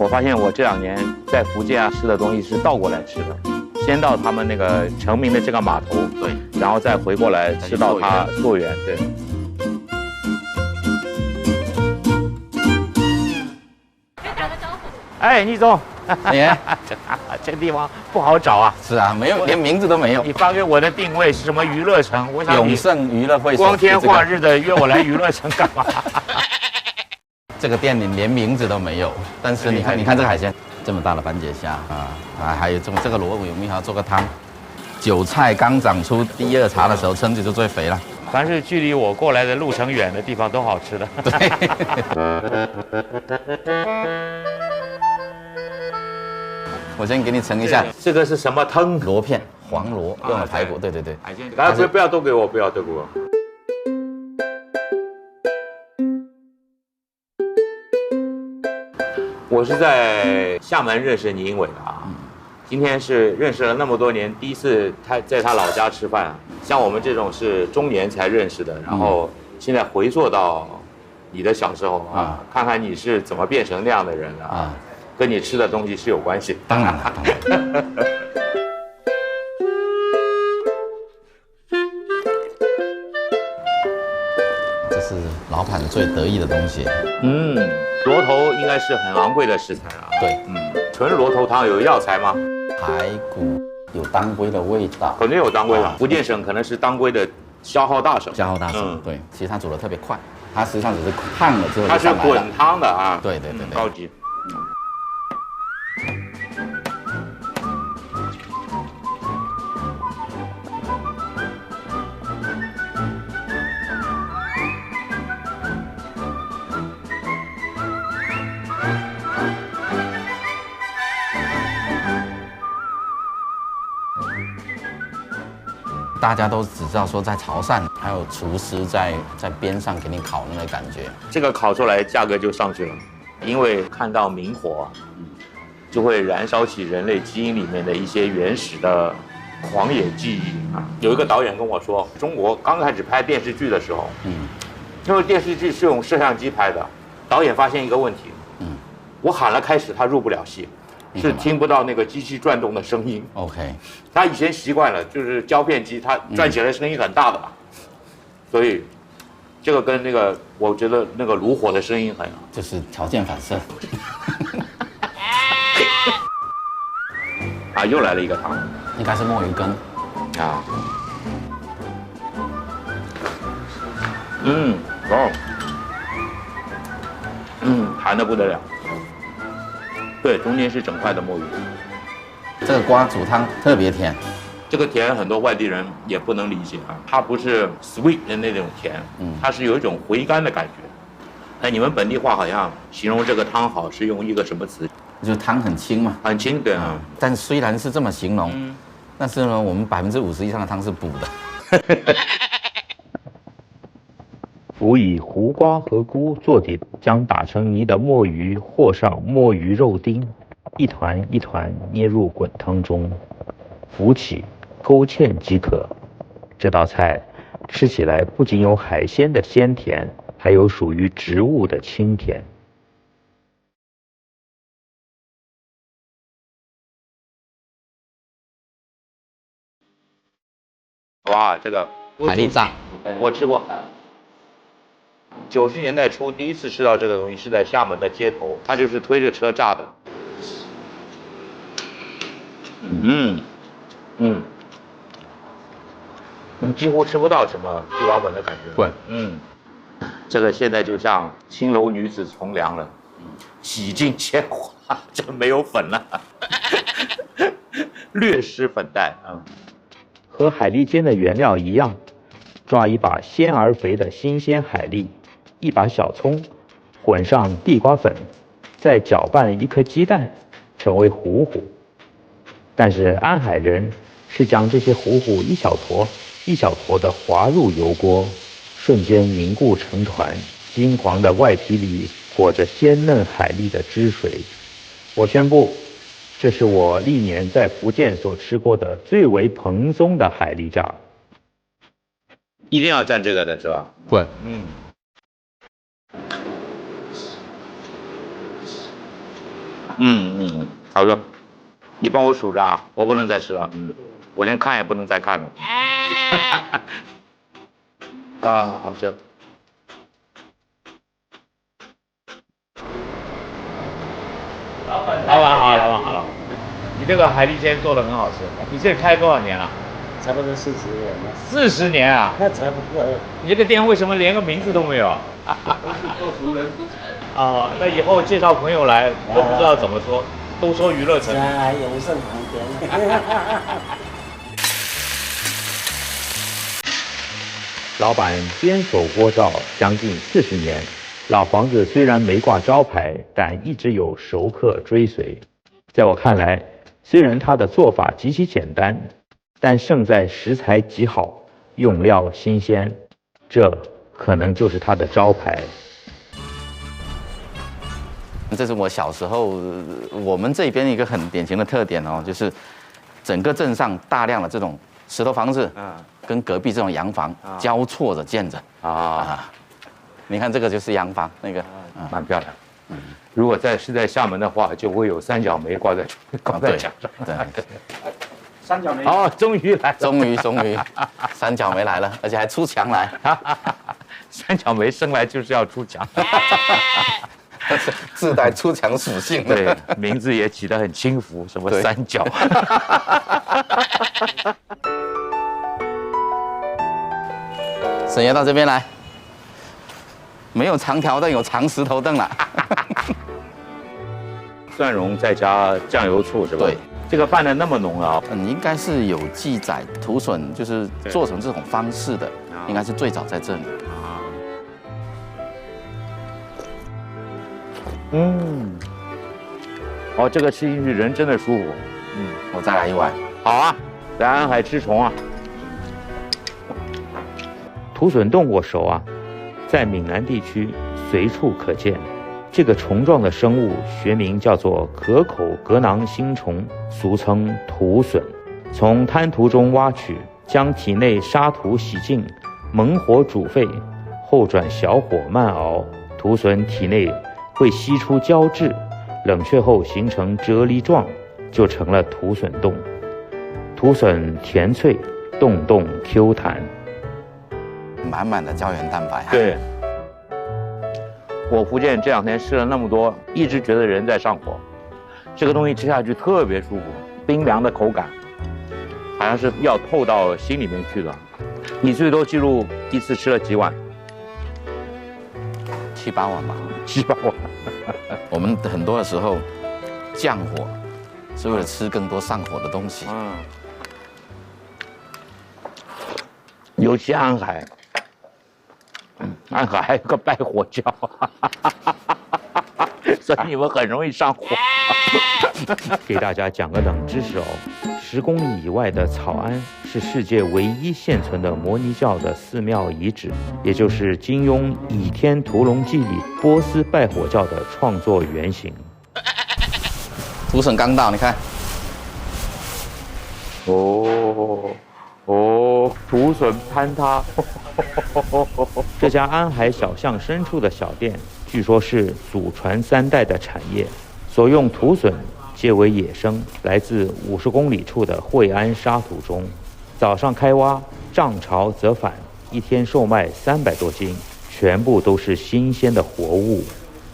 我发现我这2年在福建吃的东西是倒过来吃的，先到他们那个成名的这个码头，对，然后再回过来吃到它溯源，对。哎，倪总，这地方不好找啊。是啊，没有，连名字都没有。你发给我的定位是什么娱乐城？我想永盛娱乐会所，光天化日的约我来娱乐城干嘛？这个店里连名字都没有，但是你看这个海鲜，这么大的斑节虾还有这个螺尾，我们还要做个汤。韭菜刚长出第2茬的时候，蛏子就最肥了。凡是距离我过来的路程远的地方都好吃的。对。我先给你盛一下，这个是什么汤？螺片，黄螺用了排骨，对。海鲜，不要都给我，不要都给我。我是在厦门认识倪英伟的啊，今天是认识了那么多年，第一次在他老家吃饭啊。像我们这种是中年才认识的，然后现在回溯到你的小时候啊，看看你是怎么变成那样的人的啊。跟你吃的东西是有关系，当然了。这是老板最得意的东西。螺头应该是很昂贵的食材啊。对，纯螺头汤有药材吗？排骨有当归的味道，肯定有当归了。福建省可能是当归的消耗大省。对，其实它煮的特别快，它实际上只是烫了之后它是滚汤的啊。对，高级。大家都只知道说在潮汕，还有厨师在边上给你烤那个感觉。这个烤出来价格就上去了，因为看到明火，就会燃烧起人类基因里面的一些原始的狂野记忆啊。有一个导演跟我说，中国刚开始拍电视剧的时候，因为电视剧是用摄像机拍的，导演发现一个问题，我喊了开始，他入不了戏。是听不到那个机器转动的声音。OK， 他以前习惯了，就是胶片机，它转起来声音很大的嘛，所以这个跟那个，我觉得那个炉火的声音很，就是条件反射。啊，又来了一个汤，应该是墨鱼羹啊，弹得不得了。对，中间是整块的墨鱼。这个瓜煮汤特别甜，这个甜很多外地人也不能理解啊，它不是 sweet 的那种甜，它是有一种回甘的感觉。哎，你们本地话好像形容这个汤好是用一个什么词？就是汤很清嘛，很清，对啊。但虽然是这么形容，但是呢，我们50%以上的汤是补的。辅以胡瓜和菇做底，将打成泥的墨鱼和上墨鱼肉丁，一团一团捏入滚汤中，浮起勾芡即可。这道菜吃起来不仅有海鲜的鲜甜，还有属于植物的清甜。哇，这个海蛎炸，我吃过。90年代初第一次吃到这个东西是在厦门的街头，它就是推着车炸的。你几乎吃不到什么地瓜粉的感觉。这个现在就像青楼女子从良了，洗尽铅华，这没有粉了，略施粉黛啊。和海蛎煎的原料一样，抓一把鲜而肥的新鲜海蛎，一把小葱，混上地瓜粉，再搅拌1颗鸡蛋，成为糊糊。但是安海人是将这些糊糊一小坨一小坨的滑入油锅，瞬间凝固成团，金黄的外皮里裹着鲜嫩海蛎的汁水。我宣布，这是我历年在福建所吃过的最为蓬松的海蛎炸。一定要蘸这个的是吧？对，好的，你帮我数着啊，我不能再吃了，我连看也不能再看了。啊，好吃。老板好，老板好。你这个海蛎煎做的很好吃，你这开多少年了？差不多40年了。40年啊？那差不多。你这个店为什么连个名字都没有？做熟人。啊，那以后介绍朋友来都不知道怎么说，都说娱乐城。永盛旁边。老板坚守锅灶将近40年，老房子虽然没挂招牌，但一直有熟客追随。在我看来，虽然它的做法极其简单，但胜在食材极好，用料新鲜，这可能就是它的招牌。这是我小时候，我们这边一个很典型的特点哦，就是整个镇上大量的这种石头房子，跟隔壁这种洋房交错着建着啊。你看这个就是洋房，那个蛮漂亮。如果是在厦门的话，就会有三角梅挂在墙上。对，三角梅。哦，终于来了，终于，三角梅来了，而且还出墙来。三角梅生来就是要出墙，自带出墙属性。对，名字也起得很轻浮，什么三角。沈爷到这边来。没有长条凳，有长石头凳了。蒜蓉再加酱油醋是吧？对，这个拌的那么浓啊。应该是有记载，土笋就是做成这种方式的，应该是最早在这里。哦，这个吃进去人真的舒服。我再来一碗。好啊，来安海吃虫啊。土笋冻过熟啊，在闽南地区随处可见。这个虫状的生物学名叫做壳口革囊星虫，俗称土笋。从滩涂中挖取，将体内沙土洗净，猛火煮沸，后转小火慢熬，土笋体内会析出胶质，冷却后形成啫喱状，就成了土笋冻。土笋甜脆，冻冻 Q 弹，满满的胶原蛋白。对。我福建这2天吃了那么多，一直觉得人在上火。这个东西吃下去特别舒服，冰凉的口感，好像是要透到心里面去的。你最多记录一次吃了几碗？7、8碗吧。7、8碗。我们很多的时候降火，是为了吃更多上火的东西。尤其安海。安海还有个拜火教，所以你们很容易上火。给大家讲个冷知识哦，10公里以外的草庵是世界唯一现存的摩尼教的寺庙遗址，也就是金庸《倚天屠龙记》里波斯拜火教的创作原型。土笋刚到，你看。土笋坍塌。这家安海小巷深处的小店，据说是祖传3代的产业，所用土笋皆为野生，来自50公里处的惠安沙土中。早上开挖，涨潮则返，一天售卖300多斤，全部都是新鲜的活物。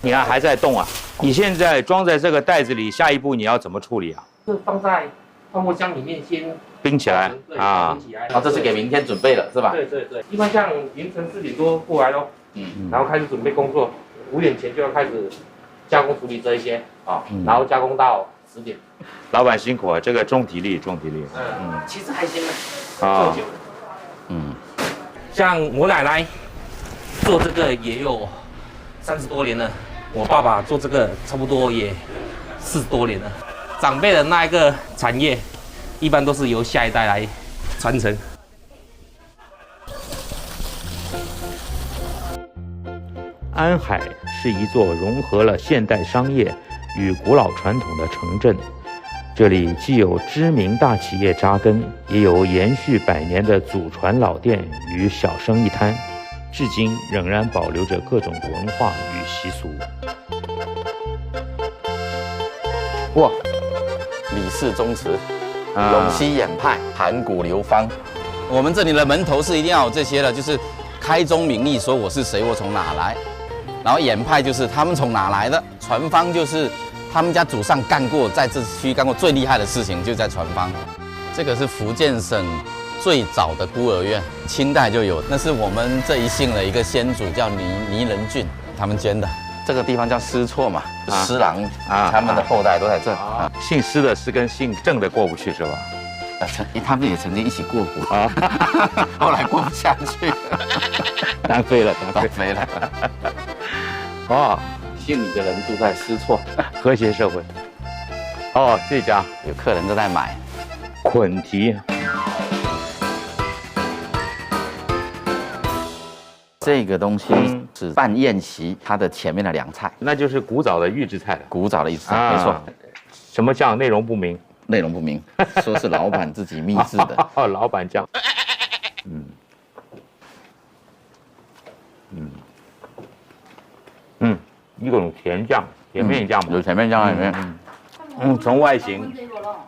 你看还在动啊！你现在装在这个袋子里，下一步你要怎么处理啊？是放在泡沫箱里面先冰起来啊！冰起来。然后这是给明天准备了，是吧？对，一般像凌晨4点多过来咯，然后开始准备工作，5点前就要开始加工处理这一些啊，然后加工到10点。老板辛苦啊，这个重体力。其实还行啊，啊，做久了。像我奶奶做这个也有30多年了，我爸爸做这个差不多也40多年了。长辈的那一个产业，一般都是由下一代来传承。安海是一座融合了现代商业与古老传统的城镇，这里既有知名大企业扎根，也有延续100年的祖传老店与小生意摊，至今仍然保留着各种文化与习俗。哇，李氏宗祠，陇西演派，盘古流芳。我们这里的门头是一定要有这些的，就是开宗明义说我是谁，我从哪来。然后演派就是他们从哪来的，传芳就是他们家祖上干过，在这区干过最厉害的事情，就在传芳。这个是福建省最早的孤儿院，清代就有，那是我们这一姓的一个先祖叫倪仁俊他们捐的。这个地方叫施厝嘛，施琅他们的后代都在这。姓施的是跟姓郑的过不去是吧？他们也曾经一起过过啊，后来过不下去，单飞了。哦，姓李的人住在施厝，和谐社会。哦，这家有客人都在买捆蹄。这个东西是拌宴席，它的前面的凉菜，那就是古早的预制菜了。古早的预制菜，没错。什么酱？内容不明。内容不明，说是老板自己秘制的。老板酱。一种甜酱，甜面酱嘛，有甜面酱在里面。从外形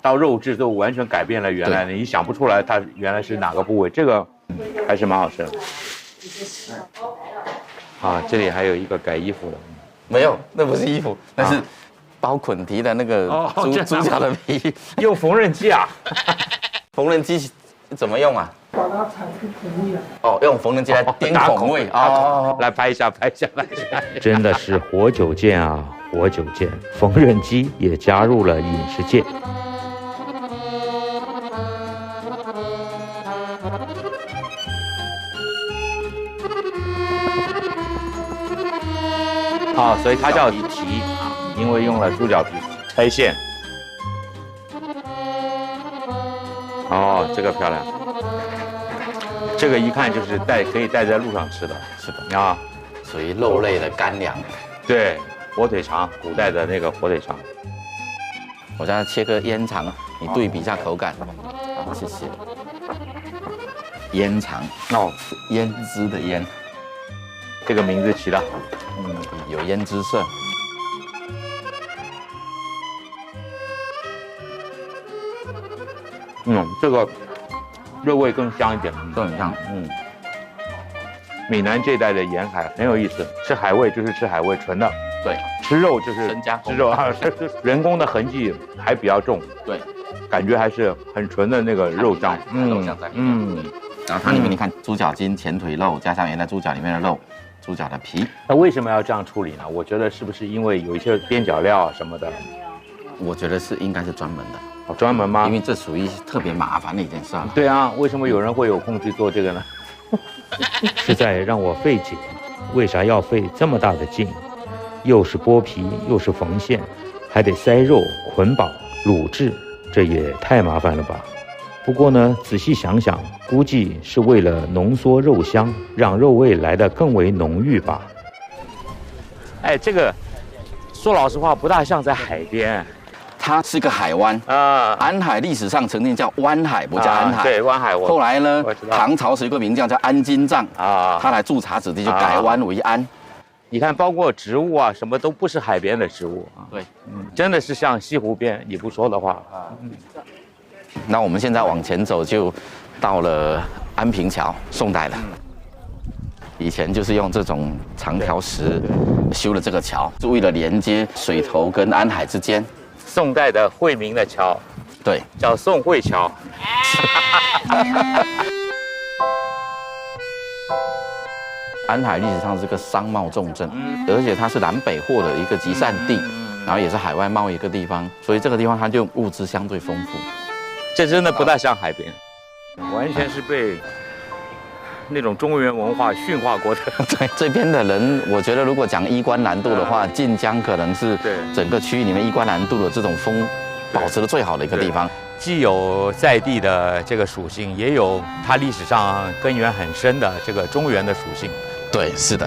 到肉质都完全改变了原来的，你想不出来它原来是哪个部位。这个还是蛮好吃的。这里还有一个改衣服的。没有，那不是衣服，那是包捆蹄的那个猪脚的皮。用缝纫机啊？缝纫机怎么用啊？把它铲出孔位啊！用缝纫机来钉孔位。来拍一下。真的是活久见啊，活久见！缝纫机也加入了饮食界。所以它叫蹄因为用了猪脚皮拆线。这个漂亮。这个一看就是可以带在路上吃的。是的啊，属于肉类的干粮。对，火腿肠，古代的那个火腿肠。我再切个烟肠，你对比一下口感。好，谢谢。烟肠胭脂的胭，这个名字起的，有胭脂色。这个肉味更香一点，更香。闽南这一带的沿海很有意思，吃海味就是吃海味纯的，对，吃肉就是深加工吃肉人工的痕迹还比较重，对，感觉还是很纯的那个肉酱，肉酱在里面。然后它里面你看猪脚筋、前腿肉，加上原来猪脚里面的肉，猪脚的皮。那为什么要这样处理呢？我觉得是不是因为有一些边角料什么的？我觉得应该是专门的。专门吗？因为这属于特别麻烦的一件事。对啊，为什么有人会有空去做这个呢？实在让我费解，为啥要费这么大的劲？又是剥皮，又是缝线，还得塞肉、捆绑、卤制，这也太麻烦了吧？不过呢，仔细想想，估计是为了浓缩肉香，让肉味来得更为浓郁吧。这个说老实话，不大像在海边。它是个海湾安海历史上曾经叫湾海，不叫安海。对，湾海。后来呢，唐朝时有个名将叫安金藏他来驻察此地，就改湾为安。你看，包括植物啊，什么都不是海边的植物对，真的是像西湖边。你不说的话那我们现在往前走，就到了安平桥，宋代的。以前就是用这种长条石修了这个桥，是为了连接水头跟安海之间。宋代的惠民的桥，对，叫宋惠桥。安海历史上是个商贸重镇，而且它是南北货的一个集散地，然后也是海外贸易一个地方，所以这个地方它就物资相对丰富。这真的不大像海边，完全是被那种中原文化驯化过的。对，这边的人，我觉得如果讲衣冠南渡的话，晋江可能是整个区域里面衣冠南渡的这种保持的最好的一个地方。既有在地的这个属性，也有它历史上根源很深的这个中原的属性。对，是的。